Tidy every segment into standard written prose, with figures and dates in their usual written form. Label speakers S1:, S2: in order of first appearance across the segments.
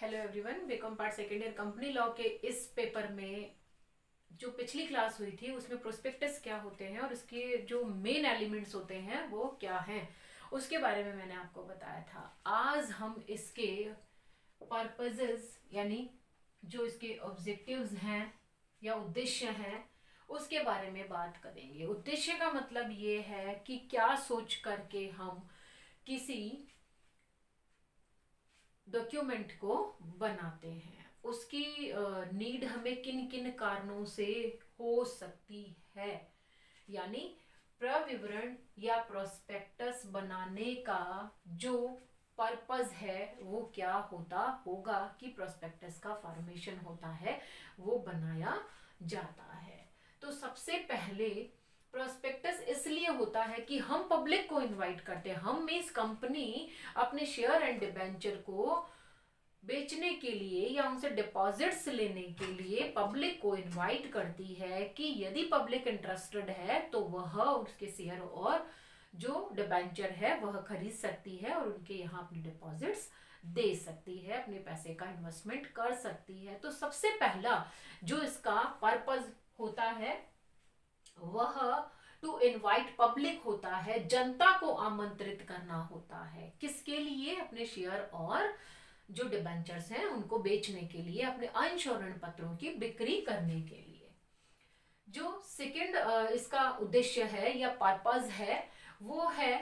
S1: Hello everyone, BCom part second year company law के इस paper में जो पिछली क्लास हुई थी उसमें प्रोस्पेक्टस क्या होते हैं और उसके जो मेन एलिमेंट्स होते हैं वो क्या हैं उसके बारे में मैंने आपको बताया था। आज हम इसके पर्पसेस यानी जो इसके ऑब्जेक्टिव्स हैं या उद्देश्य हैं उसके बारे में बात करेंगे। उद्देश्य का मतलब ये है कि क्या सोच करके हम किसी डॉक्यूमेंट को बनाते हैं, उसकी नीड हमें किन किन कारणों से हो सकती है, यानी प्रविवरण या प्रोस्पेक्टस बनाने का जो पर्पस है वो क्या होता होगा कि प्रोस्पेक्टस का फॉर्मेशन होता है, वो बनाया जाता है। तो सबसे पहले प्रोस्पेक्टस इसलिए होता है कि हम पब्लिक को इनवाइट करते हैं। हम मीन्स कंपनी अपने शेयर एंड डिबेंचर को बेचने के लिए या उनसे डिपॉजिट्स लेने के लिए पब्लिक को इनवाइट करती है कि यदि पब्लिक इंटरेस्टेड है तो वह उसके शेयर और जो डिबेंचर है वह खरीद सकती है और उनके यहाँ अपने डिपॉजिट्स दे सकती है, अपने पैसे का इन्वेस्टमेंट कर सकती है। तो सबसे पहला जो इसका पर्पस होता है वह टू इनवाइट पब्लिक होता है, जनता को आमंत्रित करना होता है। किसके लिए? अपने शेयर और जो डिबेंचर्स हैं उनको बेचने के लिए, अपने अंश और ऋण पत्रों की बिक्री करने के लिए। जो सेकंड इसका उद्देश्य है या पर्पस है वो है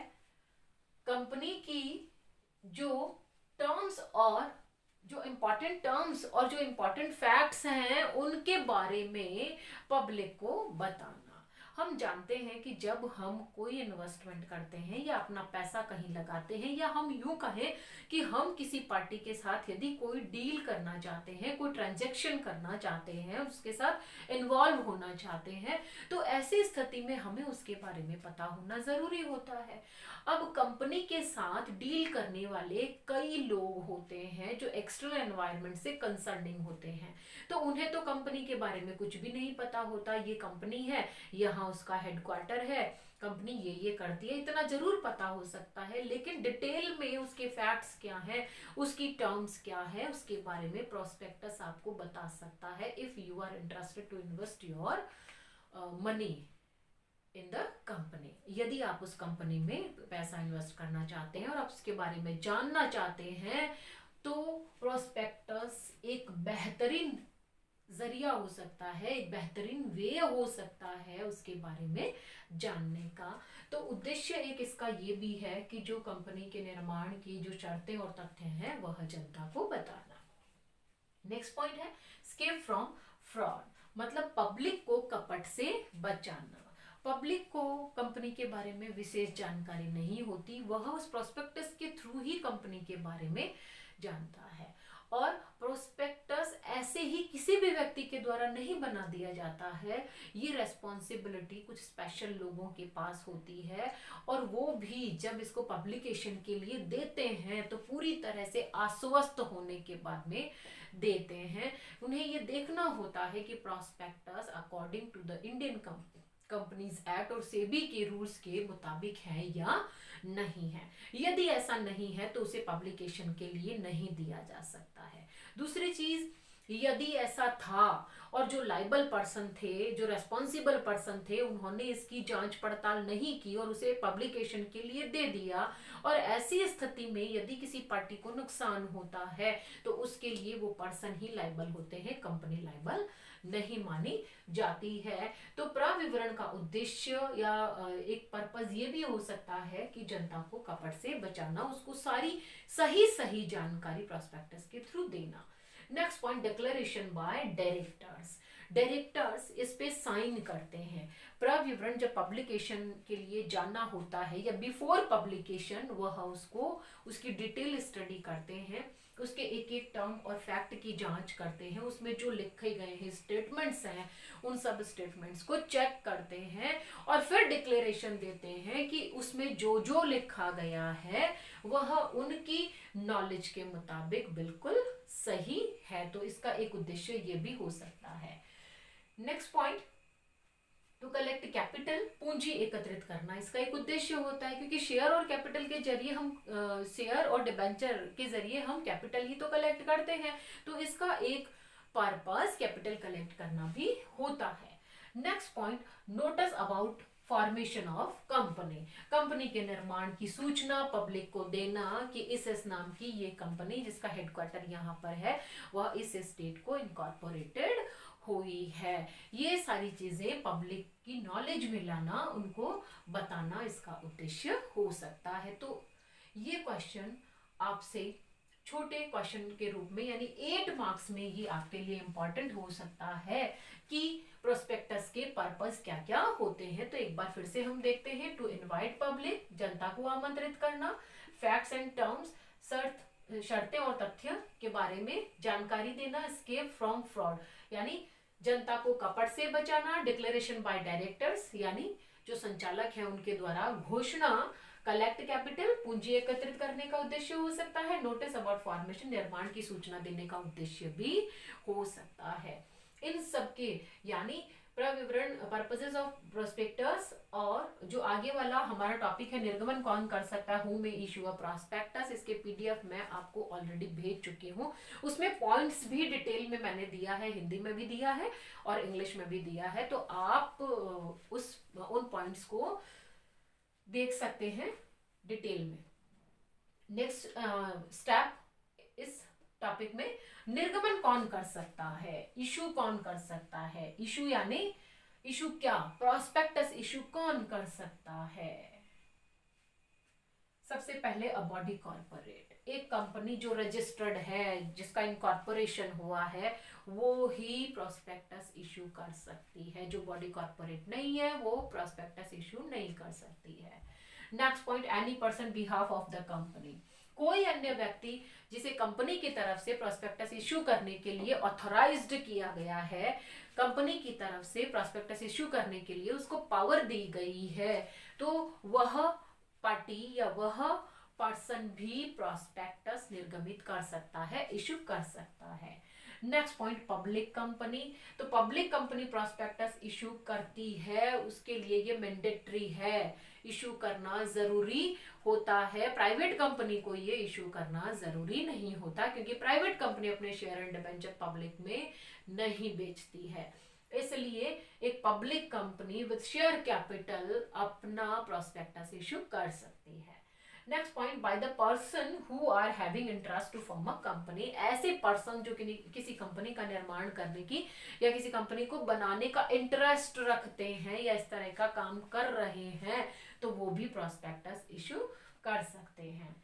S1: कंपनी की जो टर्म्स और जो इम्पोर्टेंट टर्म्स और जो इम्पोर्टेंट फैक्ट्स हैं उनके बारे में पब्लिक को बताना। हम जानते हैं कि जब हम कोई इन्वेस्टमेंट करते हैं या अपना पैसा कहीं लगाते हैं या हम यूं कहें कि हम किसी पार्टी के साथ यदि कोई डील करना चाहते हैं, कोई ट्रांजैक्शन करना चाहते हैं, उसके साथ इन्वॉल्व होना चाहते हैं, तो ऐसी स्थिति में हमें उसके बारे में पता होना जरूरी होता है। अब कंपनी के साथ डील करने वाले कई लोग होते हैं जो एक्सटर्नल एनवायरनमेंट से कंसर्निंग होते हैं, तो उन्हें तो कंपनी के बारे में कुछ भी नहीं पता होता। ये कंपनी है, यहाँ उसका हेडक्वार्टर है, कंपनी ये करती है, इतना जरूर पता हो सकता है, लेकिन डिटेल में उसके फैक्ट्स क्या है, उसकी टर्म्स क्या है, उसके बारे में प्रोस्पेक्टस आपको बता सकता है if you are interested to invest your money in the company. यदि आप उस कंपनी में पैसा इन्वेस्ट करना चाहते हैं और आप उसके बारे में जानना चाहते हैं तो प्रोस्पेक्टस एक बेहतरीन जरिया हो सकता है, एक बेहतरीन वे हो सकता है उसके बारे में जानने का। तो उद्देश्य एक इसका ये भी है कि जो कंपनी के निर्माण की जो शर्तें और तथ्य हैं वह जनता को बताना। नेक्स्ट पॉइंट है स्केप फ्रॉम फ्रॉड, मतलब पब्लिक को कपट से बचाना। पब्लिक को कंपनी के बारे में विशेष जानकारी नहीं होती, वह उस प्रोस्पेक्टस के थ्रू ही कंपनी के बारे में जानता है। और प्रोस्पेक्टस ऐसे ही किसी भी व्यक्ति के द्वारा नहीं बना दिया जाता है, ये रेस्पॉन्सिबिलिटी कुछ स्पेशल लोगों के पास होती है और वो भी जब इसको पब्लिकेशन के लिए देते हैं तो पूरी तरह से आश्वस्त होने के बाद में देते हैं। उन्हें ये देखना होता है कि prospectus according to the Indian companies act और सेबी के रूल्स के मुताबिक है या नहीं है। यदि ऐसा नहीं है तो उसे पब्लिकेशन के लिए नहीं दिया जा सकता है। दूसरी चीज, यदि ऐसा था और जो लाइबल पर्सन थे, जो रेस्पॉन्सिबल पर्सन थे, उन्होंने इसकी जांच पड़ताल नहीं की और उसे पब्लिकेशन के लिए दे दिया और ऐसी स्थिति में यदि किसी पार्टी को नुकसान होता है तो उसके लिए वो पर्सन ही लाइबल होते हैं, कंपनी लाइबल नहीं मानी जाती है। तो प्रविवरण का उद्देश्य या एक पर्पस ये भी हो सकता है कि जनता को कपट से बचाना, उसको सारी सही जानकारी प्रोस्पेक्टस के थ्रू देना। Next point, declaration bye directors. Directors इस पे साइन करते हैं। प्रविवरण जब पब्लिकेशन के लिए जाना होता है या बिफोर पब्लिकेशन वह उसको उसकी डिटेल स्टडी करते हैं, उसके एक एक टर्म और फैक्ट की जांच करते हैं, उसमें जो लिखे गए हैं स्टेटमेंट्स हैं उन सब स्टेटमेंट्स को चेक करते हैं और फिर डिक्लेरेशन देते हैं कि उसमें जो जो लिखा गया है वह उनकी नॉलेज के मुताबिक बिल्कुल सही है। तो इसका एक उद्देश्य ये भी हो सकता है। Next point, to collect capital, पूंजी एकत्रित करना इसका एक उद्देश्य होता है, क्योंकि शेयर और कैपिटल के जरिए हम शेयर और डिबेंचर के जरिए हम कैपिटल ही तो कलेक्ट करते हैं, तो इसका एक पर्पस कैपिटल कलेक्ट करना भी होता है। Next point, notice about formation of company, company के निर्माण की सूचना पब्लिक को देना कि इस नाम की ये कंपनी जिसका हेडक्वार्टर यहाँ पर है वह इस स्टेट को इनकॉर्पोरेटेड हुई है। ये सारी चीजें पब्लिक की नॉलेज में लाना, उनको बताना इसका उद्देश्य हो सकता है। तो ये क्वेश्चन आपसे छोटे क्वेश्चन के रूप में यानी 8 मार्क्स में ये आपके लिए इंपॉर्टेंट हो सकता है कि प्रोस्पेक्टस के पर्पस क्या क्या होते हैं। तो एक बार फिर से हम देखते हैं, टू इनवाइट पब्लिक, जनता को आमंत्रित करना, फैक्ट्स एंड टर्म्स, शर्तें और तथ्य के बारे में जानकारी देना, एस्केप फ्रॉम फ्रॉड यानी जनता को कपट से बचाना, डिक्लेरेशन बाय डायरेक्टर्स यानी जो संचालक है उनके द्वारा घोषणा, कलेक्ट कैपिटल, पूंजी एकत्रित करने का उद्देश्य हो सकता है, नोटिस अबाउट फॉर्मेशन, निर्माण की सूचना देने का उद्देश्य भी हो सकता है। इन सबके यानी प्रविवरण, पर्पसेस ऑफ प्रोस्पेक्टस, और जो आगे वाला हमारा टॉपिक है निर्गमन कौन कर सकता है, हु में इशू अ प्रोस्पेक्टस, इसके पीडीएफ मैं आपको ऑलरेडी भेज चुकी हूँ। उसमें पॉइंट्स भी डिटेल में मैंने दिया है, हिंदी में भी दिया है और इंग्लिश में भी दिया है, तो आप उन पॉइंट्स को देख सकते हैं डिटेल में। नेक्स्ट स्टेप इस टॉपिक में, निर्गमन कौन कर सकता है, इशू कौन कर सकता है, इशू यानी इशू क्या, प्रोस्पेक्टस इशू कौन कर सकता है। सबसे पहले अ बॉडी कॉर्पोरेट, एक कंपनी जो रजिस्टर्ड है, जिसका इनकॉर्पोरेशन हुआ है, वो ही प्रोस्पेक्टस इशू कर सकती है। जो बॉडी कॉर्पोरेट नहीं है वो प्रोस्पेक्टस इशू नहीं कर सकती है। Next point, any person behalf of the company, कोई अन्य व्यक्ति जिसे कंपनी की तरफ से प्रोस्पेक्टस इशू करने के लिए ऑथराइज्ड किया गया है, कंपनी की तरफ से प्रोस्पेक्टस इशू करने के लिए उसको पावर दी गई है, तो वह पार्टी या वह पर्सन भी प्रोस्पेक्टस निर्गमित कर सकता है, इशू कर सकता है। नेक्स्ट पॉइंट, पब्लिक कंपनी, तो पब्लिक कंपनी प्रोस्पेक्टस इशू करती है, उसके लिए ये मैंडेटरी है, इशू करना जरूरी होता है। प्राइवेट कंपनी को ये इशू करना जरूरी नहीं होता, क्योंकि प्राइवेट कंपनी अपने शेयर एंड डिबेंचर पब्लिक में नहीं बेचती है, इसलिए एक public company with share capital अपना प्रोस्पेक्टस इशू कर सकती है। Next point, by the person who are having interest to form a company, ऐसे पर्सन जो किसी कंपनी का निर्माण करने की या किसी कंपनी को बनाने का इंटरेस्ट रखते हैं या इस तरह का काम कर रहे हैं, तो वो भी प्रोस्पेक्टस इशू कर सकते हैं।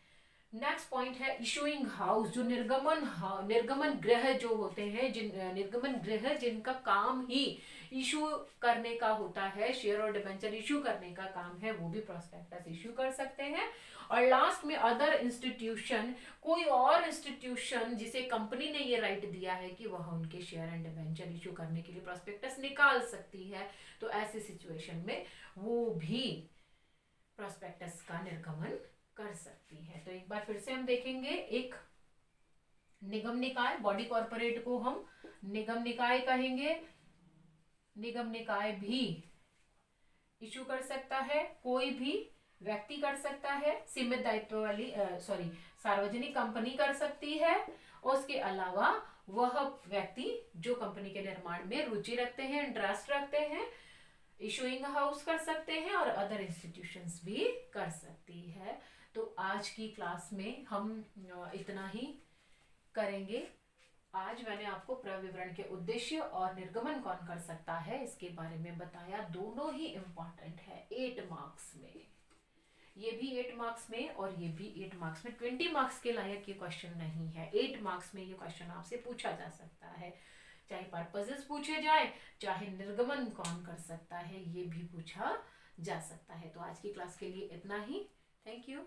S1: नेक्स्ट पॉइंट है इशूइंग हाउस, जो निर्गमन गृह जो होते हैं, निर्गमन गृह जिनका काम ही इशू करने का होता है, शेयर और डिबेंचर इशू करने का काम है, वो भी प्रोस्पेक्टस इशू कर सकते हैं। और लास्ट में अदर इंस्टीट्यूशन, कोई और इंस्टीट्यूशन जिसे कंपनी ने ये राइट दिया है कि वह उनके शेयर एंड डिबेंचर इशू करने के लिए प्रोस्पेक्टस निकाल सकती है, तो ऐसी सिचुएशन में वो भी प्रोस्पेक्टस का निर्गमन कर सकती है। तो एक बार फिर से हम देखेंगे, एक निगम निकाय, बॉडी कॉर्पोरेट को हम निगम निकाय कहेंगे, निगम निकाय भी इशू कर सकता है, कोई भी व्यक्ति कर सकता है, सीमित दायित्व वाली सार्वजनिक कंपनी कर सकती है, और उसके अलावा वह व्यक्ति जो कंपनी के निर्माण में रुचि रखते हैं, इंटरेस्ट रखते हैं, इशूइंग हाउस कर सकते हैं, और अदर इंस्टीट्यूशंस भी कर सकती है। तो आज की क्लास में हम इतना ही करेंगे। आज मैंने आपको प्रविवरण के उद्देश्य और निर्गमन कौन कर सकता है इसके बारे में बताया, दोनों ही इम्पॉर्टेंट है 8 मार्क्स में, ये भी 8 मार्क्स में और ये भी 8 मार्क्स में। 20 मार्क्स के लायक ये क्वेश्चन नहीं है, 8 मार्क्स में ये क्वेश्चन आपसे पूछा जा सकता है, चाहे पर्पसेस पूछे जाए, चाहे निर्गमन कौन कर सकता है ये भी पूछा जा सकता है। तो आज की क्लास के लिए इतना ही, थैंक यू।